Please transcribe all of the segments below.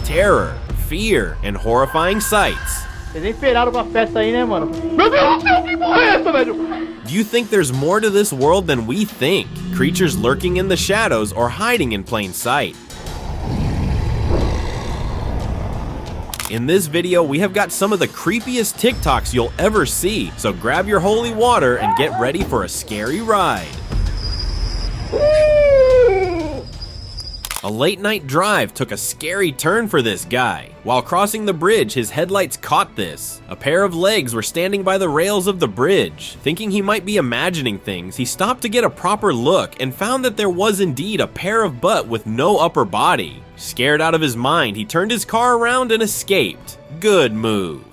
terror, fear, and horrifying sights. Vocês nem esperaram pra festa aí, né, mano? Meu Deus do céu, que porra é essa, velho? Do you think there's more to this world than we think? Creatures lurking in the shadows or hiding in plain sight? In this video, we have got some of the creepiest TikToks you'll ever see, so grab your holy water and get ready for a scary ride. A late night drive took a scary turn for this guy. While crossing the bridge, his headlights caught this. A pair of legs were standing by the rails of the bridge. Thinking he might be imagining things, he stopped to get a proper look and found that there was indeed a pair of butt with no upper body. Scared out of his mind, he turned his car around and escaped. Good move.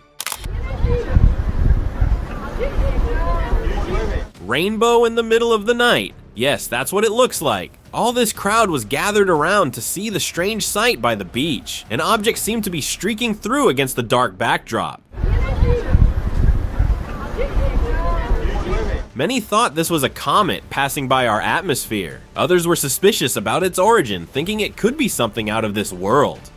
Rainbow in the middle of the night. Yes, that's what it looks like. All this crowd was gathered around to see the strange sight by the beach. An object seemed to be streaking through against the dark backdrop. Many thought this was a comet passing by our atmosphere. Others were suspicious about its origin, thinking it could be something out of this world.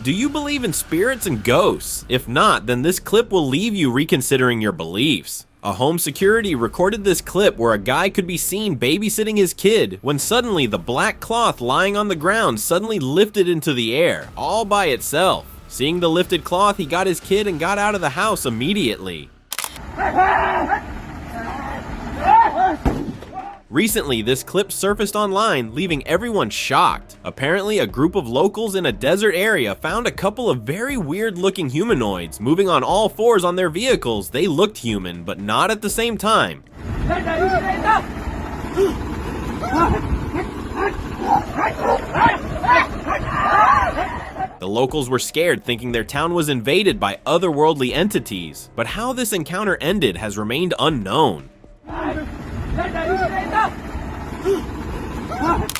Do you believe in spirits and ghosts? If not, then this clip will leave you reconsidering your beliefs. A home security recorded this clip where a guy could be seen babysitting his kid when suddenly the black cloth lying on the ground suddenly lifted into the air, all by itself. Seeing the lifted cloth, he got his kid and got out of the house immediately. Recently, this clip surfaced online, leaving everyone shocked. Apparently, a group of locals in a desert area found a couple of very weird-looking humanoids moving on all fours on their vehicles. They looked human, but not at the same time. The locals were scared, thinking their town was invaded by otherworldly entities, but how this encounter ended has remained unknown.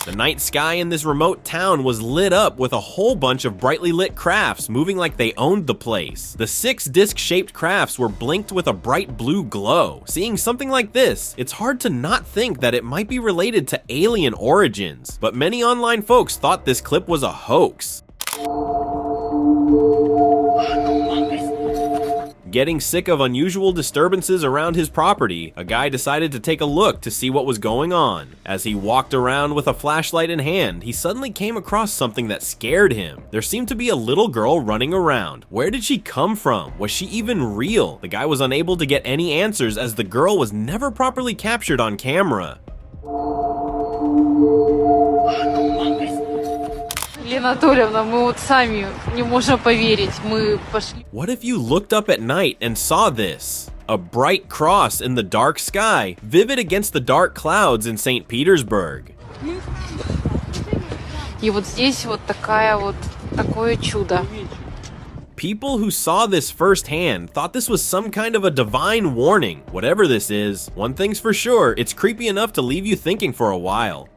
The night sky in this remote town was lit up with a whole bunch of brightly lit crafts moving like they owned the place. The 6 disc-shaped crafts were blinked with a bright blue glow. Seeing something like this, it's hard to not think that it might be related to alien origins, but many online folks thought this clip was a hoax. Getting sick of unusual disturbances around his property, a guy decided to take a look to see what was going on. As he walked around with a flashlight in hand, he suddenly came across something that scared him. There seemed to be a little girl running around. Where did she come from? Was she even real? The guy was unable to get any answers as the girl was never properly captured on camera. What if you looked up at night and saw this? A bright cross in the dark sky, vivid against the dark clouds in St. Petersburg. People who saw this firsthand thought this was some kind of a divine warning. Whatever this is, one thing's for sure, it's creepy enough to leave you thinking for a while.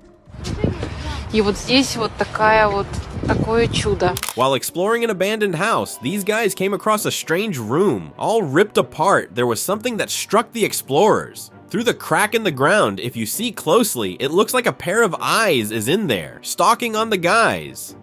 While exploring an abandoned house, these guys came across a strange room. All ripped apart, there was something that struck the explorers. Through the crack in the ground, if you see closely, it looks like a pair of eyes is in there, stalking on the guys.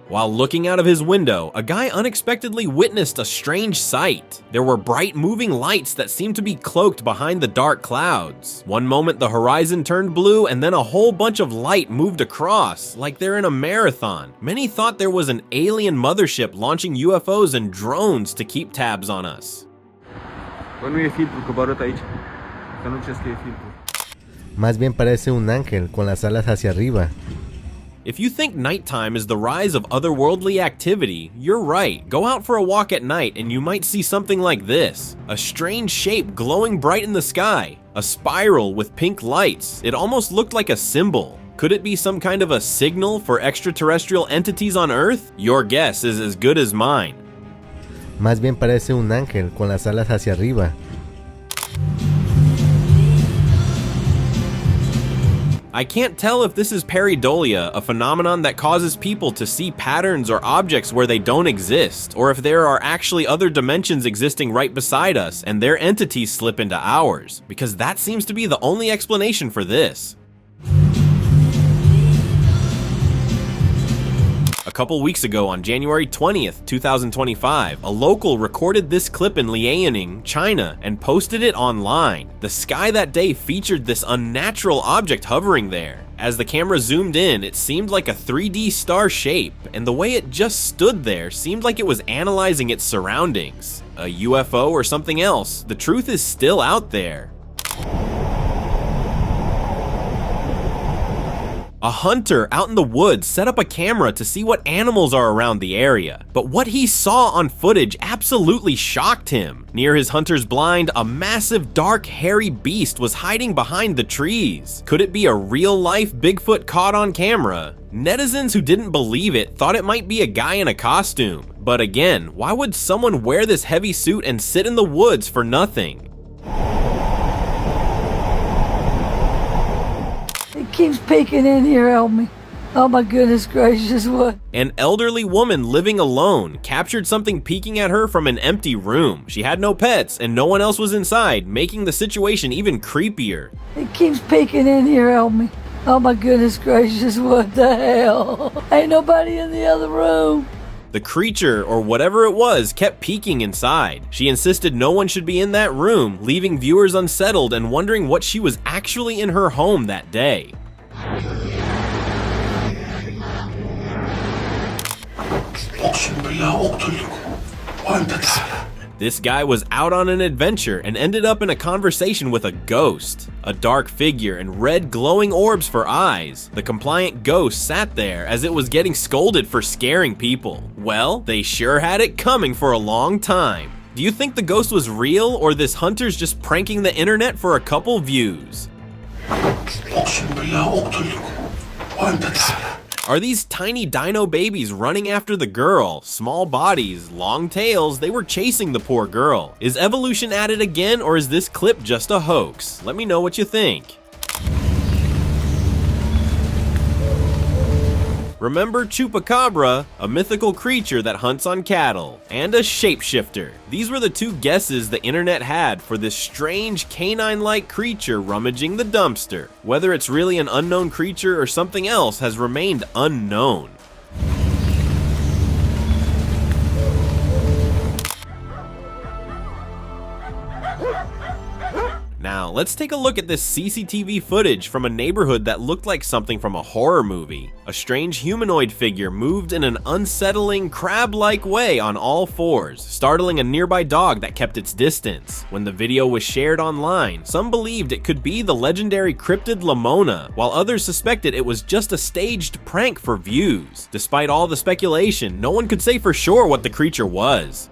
While looking out of his window, a guy unexpectedly witnessed a strange sight. There were bright moving lights that seemed to be cloaked behind the dark clouds. One moment the horizon turned blue and then a whole bunch of light moved across, like they're in a marathon. Many thought there was an alien mothership launching UFOs and drones to keep tabs on us. Más bien parece un ángel con las alas hacia arriba. If you think nighttime is the rise of otherworldly activity, you're right. Go out for a walk at night and you might see something like this. A strange shape glowing bright in the sky. A spiral with pink lights. It almost looked like a symbol. Could it be some kind of a signal for extraterrestrial entities on Earth? Your guess is as good as mine. Más bien parece un ángel con las alas hacia arriba. I can't tell if this is pareidolia, a phenomenon that causes people to see patterns or objects where they don't exist, or if there are actually other dimensions existing right beside us and their entities slip into ours, because that seems to be the only explanation for this. A couple weeks ago on January 20th, 2025, a local recorded this clip in Liaoning, China, and posted it online. The sky that day featured this unnatural object hovering there. As the camera zoomed in, it seemed like a 3D star shape, and the way it just stood there seemed like it was analyzing its surroundings. A UFO or something else? The truth is still out there. A hunter out in the woods set up a camera to see what animals are around the area, but what he saw on footage absolutely shocked him. Near his hunter's blind, a massive, dark, hairy beast was hiding behind the trees. Could it be a real-life Bigfoot caught on camera? Netizens who didn't believe it thought it might be a guy in a costume. But again, why would someone wear this heavy suit and sit in the woods for nothing? It keeps peeking in here on me. Oh my goodness gracious, what? An elderly woman living alone captured something peeking at her from an empty room. She had no pets and no one else was inside, making the situation even creepier. It keeps peeking in here on me. Oh my goodness gracious, what the hell? Ain't nobody in the other room. The creature, or whatever it was, kept peeking inside. She insisted no one should be in that room, leaving viewers unsettled and wondering what she was actually in her home that day. This guy was out on an adventure and ended up in a conversation with a ghost. A dark figure and red glowing orbs for eyes. The compliant ghost sat there as it was getting scolded for scaring people. Well, they sure had it coming for a long time. Do you think the ghost was real, or this hunter's just pranking the internet for a couple views? Are these tiny dino babies running after the girl? Small bodies, long tails, they were chasing the poor girl. Is evolution at it again, or is this clip just a hoax? Let me know what you think. Remember Chupacabra, a mythical creature that hunts on cattle, and a shapeshifter. These were the two guesses the internet had for this strange canine-like creature rummaging the dumpster. Whether it's really an unknown creature or something else has remained unknown. Now, let's take a look at this CCTV footage from a neighborhood that looked like something from a horror movie. A strange humanoid figure moved in an unsettling, crab-like way on all fours, startling a nearby dog that kept its distance. When the video was shared online, some believed it could be the legendary cryptid Lamona, while others suspected it was just a staged prank for views. Despite all the speculation, no one could say for sure what the creature was.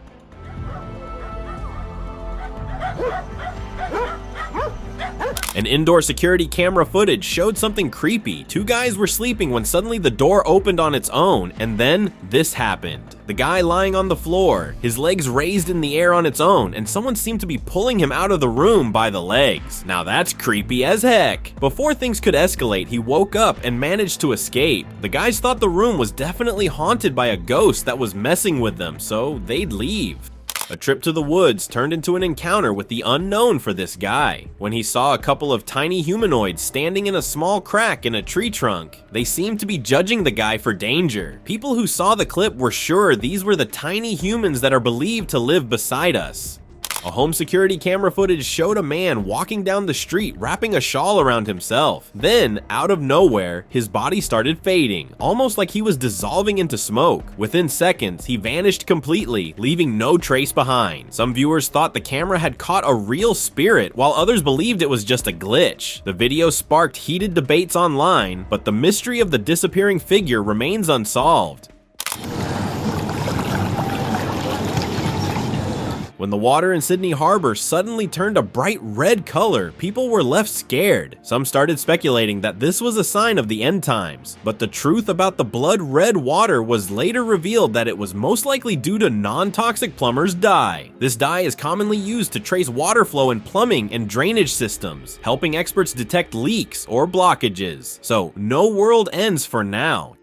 An indoor security camera footage showed something creepy. Two guys were sleeping when suddenly the door opened on its own, and then this happened. The guy lying on the floor, his legs raised in the air on its own, and someone seemed to be pulling him out of the room by the legs. Now that's creepy as heck. Before things could escalate, he woke up and managed to escape. The guys thought the room was definitely haunted by a ghost that was messing with them, so they'd leave. A trip to the woods turned into an encounter with the unknown for this guy. When he saw a couple of tiny humanoids standing in a small crack in a tree trunk, they seemed to be judging the guy for danger. People who saw the clip were sure these were the tiny humans that are believed to live beside us. A home security camera footage showed a man walking down the street wrapping a shawl around himself. Then, out of nowhere, his body started fading, almost like he was dissolving into smoke. Within seconds, he vanished completely, leaving no trace behind. Some viewers thought the camera had caught a real spirit, while others believed it was just a glitch. The video sparked heated debates online, but the mystery of the disappearing figure remains unsolved. When the water in Sydney Harbor suddenly turned a bright red color, people were left scared. Some started speculating that this was a sign of the end times, but the truth about the blood red water was later revealed that it was most likely due to non-toxic plumber's dye. This dye is commonly used to trace water flow in plumbing and drainage systems, helping experts detect leaks or blockages. So no world ends for now.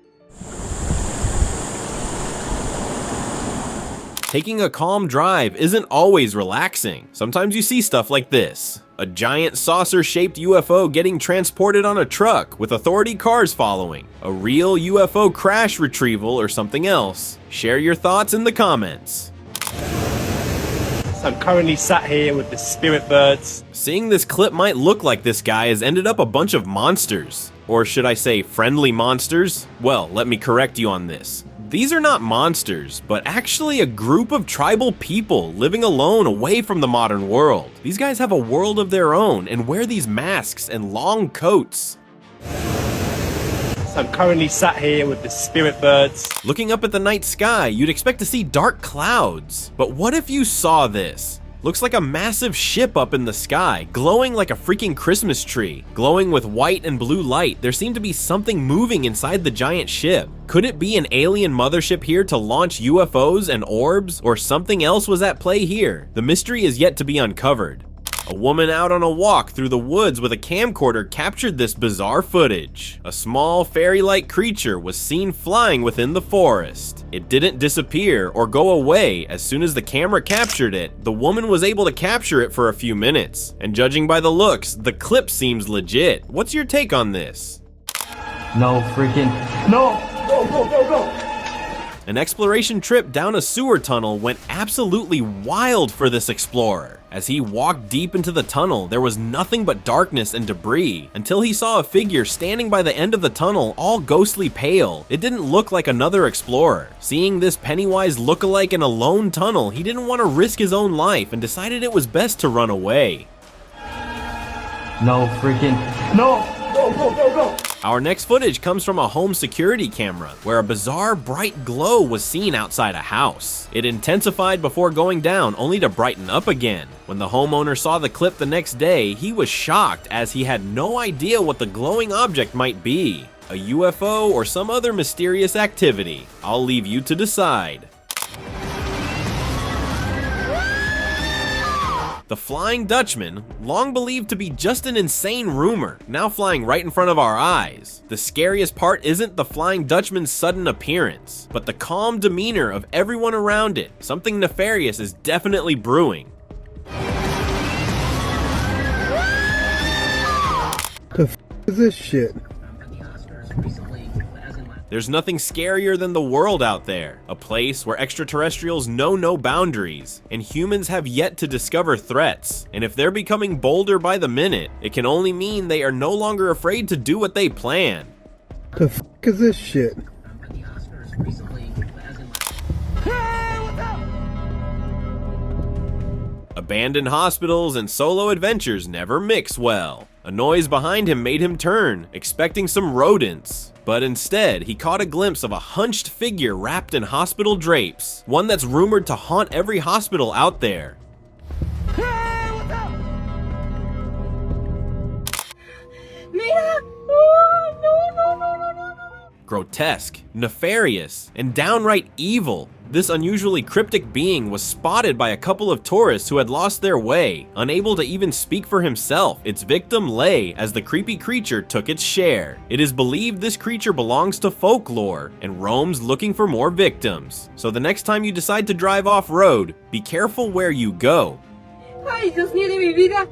Taking a calm drive isn't always relaxing. Sometimes you see stuff like this. A giant saucer-shaped UFO getting transported on a truck with authority cars following. A real UFO crash retrieval or something else. Share your thoughts in the comments. So I'm currently sat here with the spirit birds. Seeing this clip might look like this guy has ended up a bunch of monsters. Or should I say friendly monsters? Well, let me correct you on this. These are not monsters, but actually a group of tribal people living alone away from the modern world. These guys have a world of their own and wear these masks and long coats. So I'm currently sat here with the spirit birds. Looking up at the night sky, you'd expect to see dark clouds. But what if you saw this? Looks like a massive ship up in the sky, glowing like a freaking Christmas tree. Glowing with white and blue light, there seemed to be something moving inside the giant ship. Could it be an alien mothership here to launch UFOs and orbs, or something else was at play here? The mystery is yet to be uncovered. A woman out on a walk through the woods with a camcorder captured this bizarre footage. A small fairy-like creature was seen flying within the forest. It didn't disappear or go away. As soon as the camera captured it, the woman was able to capture it for a few minutes. And judging by the looks, the clip seems legit. What's your take on this? No freaking, no! Go, go, go, go! An exploration trip down a sewer tunnel went absolutely wild for this explorer. As he walked deep into the tunnel, there was nothing but darkness and debris, until he saw a figure standing by the end of the tunnel, all ghostly pale. It didn't look like another explorer. Seeing this Pennywise lookalike in a lone tunnel, he didn't want to risk his own life and decided it was best to run away. No freaking, no! Go, go, go, go! Our next footage comes from a home security camera, where a bizarre bright glow was seen outside a house. It intensified before going down, only to brighten up again. When the homeowner saw the clip the next day, he was shocked as he had no idea what the glowing object might be. A UFO or some other mysterious activity. I'll leave you to decide. The Flying Dutchman, long believed to be just an insane rumor, now flying right in front of our eyes. The scariest part isn't the Flying Dutchman's sudden appearance, but the calm demeanor of everyone around it. Something nefarious is definitely brewing. The f is this shit? There's nothing scarier than the world out there, a place where extraterrestrials know no boundaries, and humans have yet to discover threats. And if they're becoming bolder by the minute, it can only mean they are no longer afraid to do what they plan. The f is this shit? Abandoned hospitals and solo adventures never mix well. A noise behind him made him turn, expecting some rodents. But instead, he caught a glimpse of a hunched figure wrapped in hospital drapes, one that's rumored to haunt every hospital out there. Hey, what's up? Mira! Oh, no. Grotesque, nefarious, and downright evil. This unusually cryptic being was spotted by a couple of tourists who had lost their way. Unable to even speak for himself, its victim lay as the creepy creature took its share. It is believed this creature belongs to folklore and roams looking for more victims. So the next time you decide to drive off-road, be careful where you go. Ay, Dios mío de mi vida.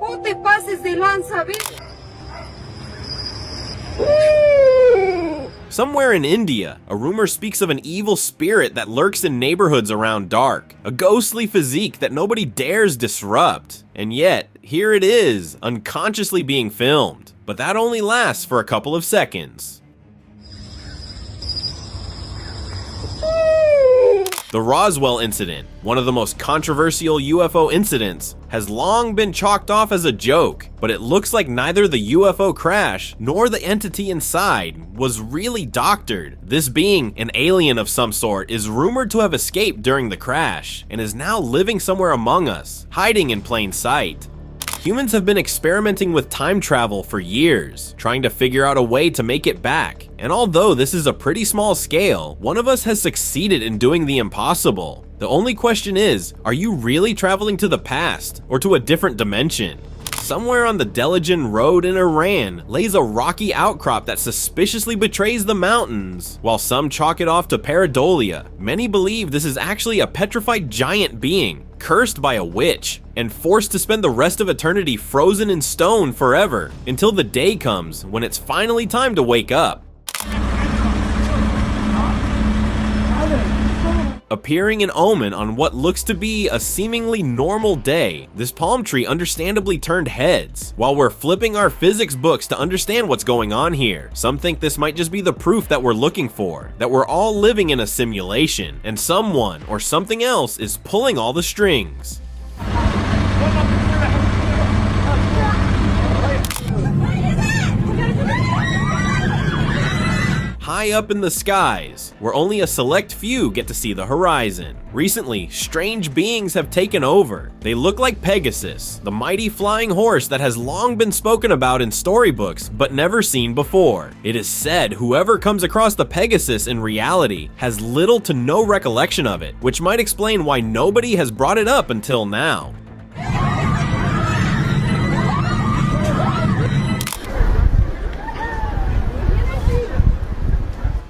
No te pases de lanza, ¿ves? Somewhere in India, a rumor speaks of an evil spirit that lurks in neighborhoods around dark, a ghostly physique that nobody dares disrupt. And yet, here it is, unconsciously being filmed. But that only lasts for a couple of seconds. The Roswell incident, one of the most controversial UFO incidents, has long been chalked off as a joke, but it looks like neither the UFO crash nor the entity inside was really doctored. This being, an alien of some sort, is rumored to have escaped during the crash and is now living somewhere among us, hiding in plain sight. Humans have been experimenting with time travel for years, trying to figure out a way to make it back. And although this is a pretty small scale, one of us has succeeded in doing the impossible. The only question is, are you really traveling to the past or to a different dimension? Somewhere on the Delijan Road in Iran lays a rocky outcrop that suspiciously betrays the mountains. While some chalk it off to pareidolia, many believe this is actually a petrified giant being, cursed by a witch, and forced to spend the rest of eternity frozen in stone forever, until the day comes when it's finally time to wake up. Appearing an omen on what looks to be a seemingly normal day, this palm tree understandably turned heads. While we're flipping our physics books to understand what's going on here, some think this might just be the proof that we're looking for, that we're all living in a simulation, and someone or something else is pulling all the strings. High up in the skies, where only a select few get to see the horizon. Recently, strange beings have taken over. They look like Pegasus, the mighty flying horse that has long been spoken about in storybooks but never seen before. It is said whoever comes across the Pegasus in reality has little to no recollection of it, which might explain why nobody has brought it up until now.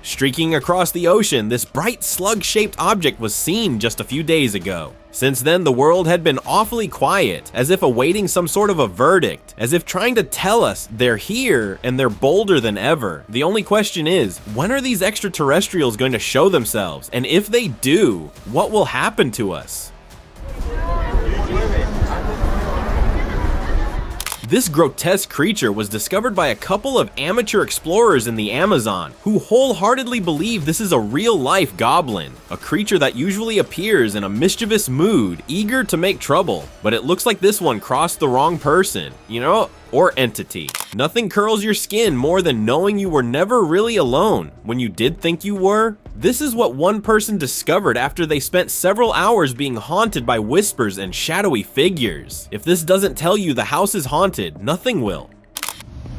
Streaking across the ocean, this bright slug-shaped object was seen just a few days ago. Since then, the world had been awfully quiet, as if awaiting some sort of a verdict, as if trying to tell us they're here and they're bolder than ever. The only question is, when are these extraterrestrials going to show themselves? And if they do, what will happen to us? This grotesque creature was discovered by a couple of amateur explorers in the Amazon who wholeheartedly believe this is a real-life goblin, a creature that usually appears in a mischievous mood, eager to make trouble. But it looks like this one crossed the wrong person, or entity. Nothing curls your skin more than knowing you were never really alone when you did think you were. This is what one person discovered after they spent several hours being haunted by whispers and shadowy figures. If this doesn't tell you the house is haunted, nothing will.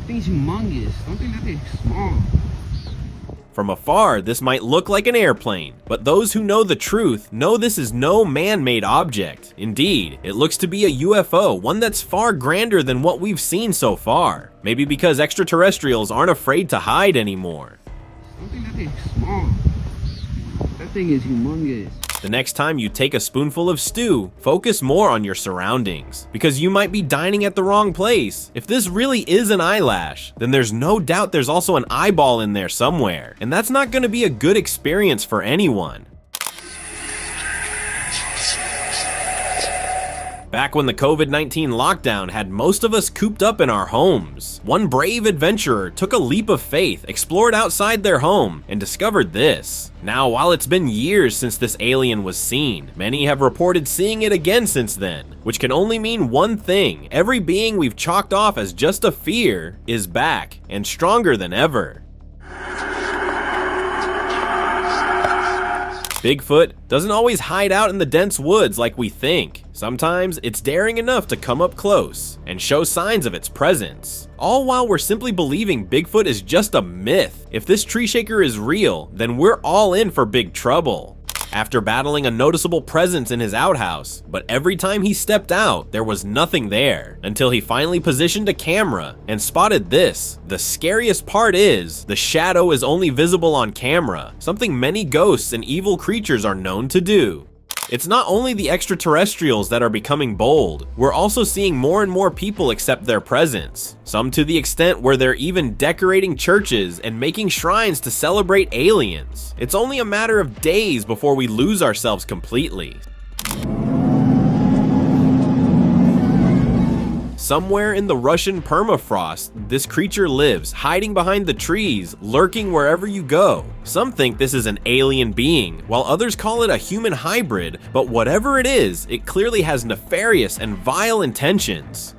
Thing's humongous. Don't think that thing's small. From afar, this might look like an airplane, but those who know the truth know this is no man-made object. Indeed, it looks to be a UFO, one that's far grander than what we've seen so far. Maybe because extraterrestrials aren't afraid to hide anymore. Don't think that thing's small. That thing is humongous. The next time you take a spoonful of stew, focus more on your surroundings, because you might be dining at the wrong place. If this really is an eyelash, then there's no doubt there's also an eyeball in there somewhere, and that's not going to be a good experience for anyone. Back when the COVID-19 lockdown had most of us cooped up in our homes, one brave adventurer took a leap of faith, explored outside their home, and discovered this. Now, while it's been years since this alien was seen, many have reported seeing it again since then, which can only mean one thing: every being we've chalked off as just a fear is back, and stronger than ever. Bigfoot doesn't always hide out in the dense woods like we think. Sometimes it's daring enough to come up close and show signs of its presence, all while we're simply believing Bigfoot is just a myth. If this tree shaker is real, then we're all in for big trouble. After battling a noticeable presence in his outhouse, but every time he stepped out, there was nothing there, until he finally positioned a camera and spotted this. The scariest part is, the shadow is only visible on camera, something many ghosts and evil creatures are known to do. It's not only the extraterrestrials that are becoming bold, we're also seeing more and more people accept their presence. Some to the extent where they're even decorating churches and making shrines to celebrate aliens. It's only a matter of days before we lose ourselves completely. Somewhere in the Russian permafrost, this creature lives, hiding behind the trees, lurking wherever you go. Some think this is an alien being, while others call it a human hybrid, but whatever it is, it clearly has nefarious and vile intentions.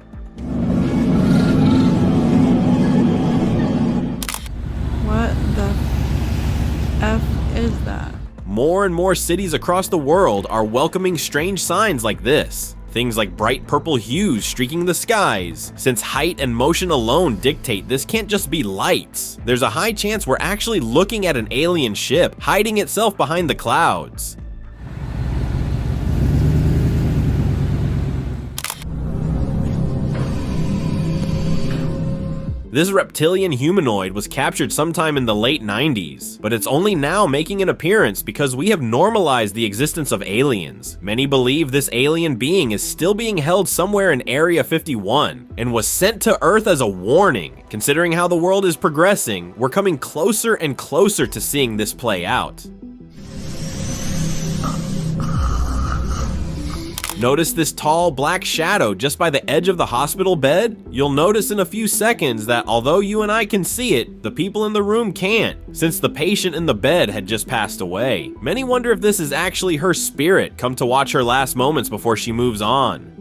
What the F is that? More and more cities across the world are welcoming strange signs like this. Things like bright purple hues streaking the skies. Since height and motion alone dictate this can't just be lights, there's a high chance we're actually looking at an alien ship hiding itself behind the clouds. This reptilian humanoid was captured sometime in the late 90s, but it's only now making an appearance because we have normalized the existence of aliens. Many believe this alien being is still being held somewhere in Area 51 and was sent to Earth as a warning. Considering how the world is progressing, we're coming closer and closer to seeing this play out. Notice this tall black shadow just by the edge of the hospital bed? You'll notice in a few seconds that although you and I can see it, the people in the room can't, since the patient in the bed had just passed away. Many wonder if this is actually her spirit come to watch her last moments before she moves on.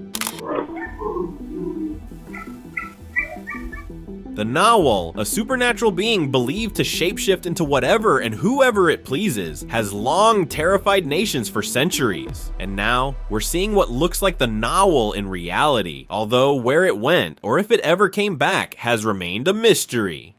The Nawal, a supernatural being believed to shapeshift into whatever and whoever it pleases, has long terrified nations for centuries. And now, we're seeing what looks like the Nawal in reality, although where it went, or if it ever came back, has remained a mystery.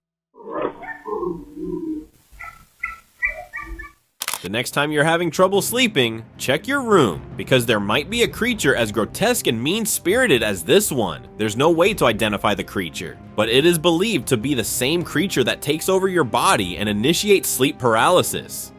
The next time you're having trouble sleeping, check your room, because there might be a creature as grotesque and mean-spirited as this one. There's no way to identify the creature, but it is believed to be the same creature that takes over your body and initiates sleep paralysis.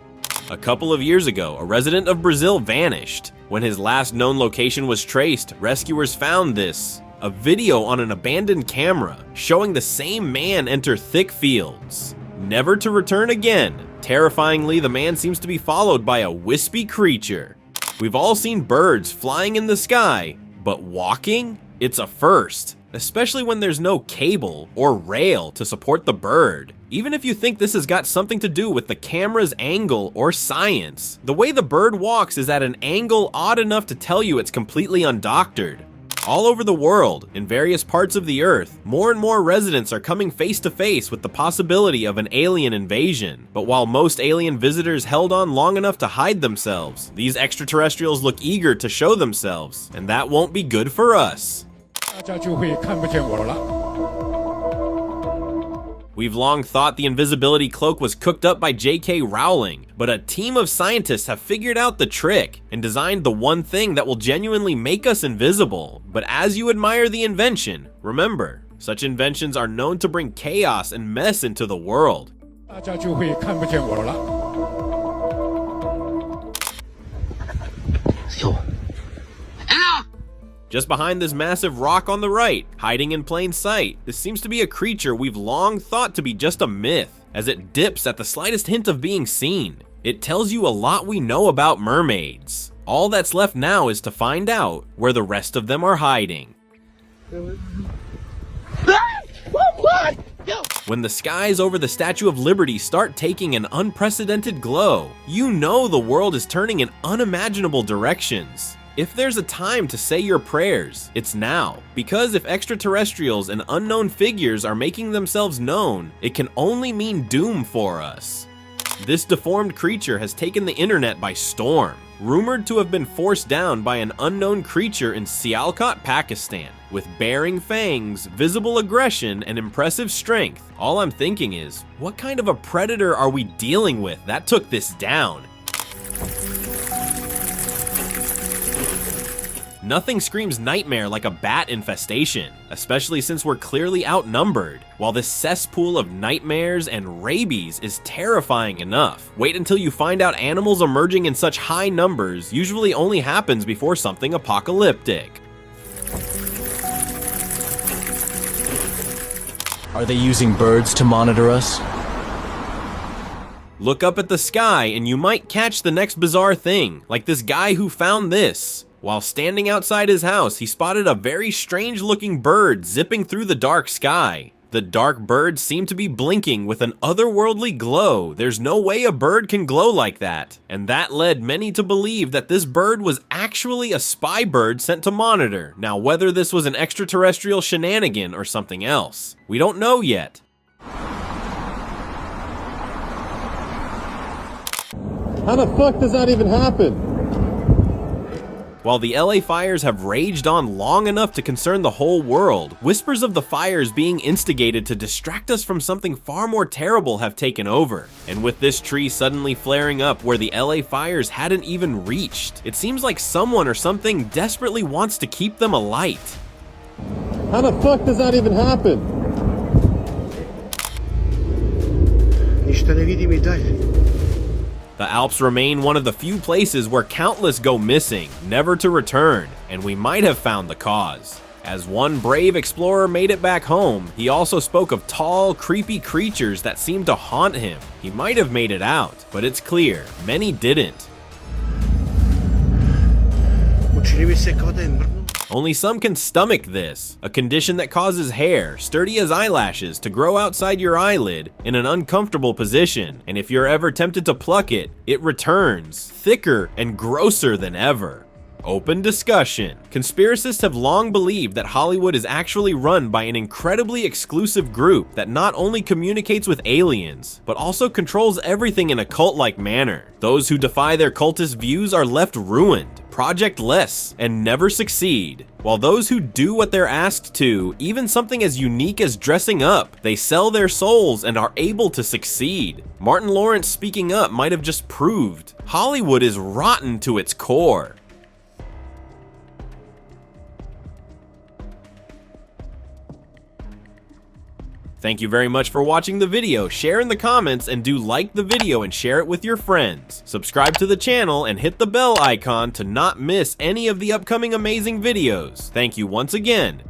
A couple of years ago, a resident of Brazil vanished. When his last known location was traced, rescuers found this, a video on an abandoned camera showing the same man enter thick fields, never to return again. Terrifyingly, the man seems to be followed by a wispy creature. We've all seen birds flying in the sky, but walking? It's a first, especially when there's no cable or rail to support the bird. Even if you think this has got something to do with the camera's angle or science, the way the bird walks is at an angle odd enough to tell you it's completely undoctored. All over the world, in various parts of the Earth, more and more residents are coming face to face with the possibility of an alien invasion. But while most alien visitors held on long enough to hide themselves, these extraterrestrials look eager to show themselves, and that won't be good for us. We've long thought the invisibility cloak was cooked up by J.K. Rowling, but a team of scientists have figured out the trick and designed the one thing that will genuinely make us invisible. But as you admire the invention, remember, such inventions are known to bring chaos and mess into the world. Just behind this massive rock on the right, hiding in plain sight, this seems to be a creature we've long thought to be just a myth, as it dips at the slightest hint of being seen. It tells you a lot we know about mermaids. All that's left now is to find out where the rest of them are hiding. When the skies over the Statue of Liberty start taking an unprecedented glow, you know the world is turning in unimaginable directions. If there's a time to say your prayers, it's now. Because if extraterrestrials and unknown figures are making themselves known, it can only mean doom for us. This deformed creature has taken the internet by storm, rumored to have been forced down by an unknown creature in Sialkot, Pakistan. With baring fangs, visible aggression, and impressive strength, all I'm thinking is, what kind of a predator are we dealing with that took this down? Nothing screams nightmare like a bat infestation, especially since we're clearly outnumbered, while this cesspool of nightmares and rabies is terrifying enough. Wait until you find out animals emerging in such high numbers usually only happens before something apocalyptic. Are they using birds to monitor us? Look up at the sky and you might catch the next bizarre thing, like this guy who found this. While standing outside his house, he spotted a very strange looking bird zipping through the dark sky. The dark bird seemed to be blinking with an otherworldly glow. There's no way a bird can glow like that. And that led many to believe that this bird was actually a spy bird sent to monitor. Now, whether this was an extraterrestrial shenanigan or something else, we don't know yet. How the fuck does that even happen? While the LA fires have raged on long enough to concern the whole world, whispers of the fires being instigated to distract us from something far more terrible have taken over. And with this tree suddenly flaring up where the LA fires hadn't even reached, it seems like someone or something desperately wants to keep them alight. How the fuck does that even happen? The Alps remain one of the few places where countless go missing, never to return, and we might have found the cause. As one brave explorer made it back home, he also spoke of tall, creepy creatures that seemed to haunt him. He might have made it out, but it's clear, many didn't. Only some can stomach this, a condition that causes hair, sturdy as eyelashes, to grow outside your eyelid in an uncomfortable position, and if you're ever tempted to pluck it, it returns, thicker and grosser than ever. Open discussion. Conspiracists have long believed that Hollywood is actually run by an incredibly exclusive group that not only communicates with aliens, but also controls everything in a cult-like manner. Those who defy their cultist views are left ruined, projectless, and never succeed. While those who do what they're asked to, even something as unique as dressing up, they sell their souls and are able to succeed. Martin Lawrence speaking up might have just proved Hollywood is rotten to its core. Thank you very much for watching the video. Share in the comments and do like the video and share it with your friends. Subscribe to the channel and hit the bell icon to not miss any of the upcoming amazing videos. Thank you once again,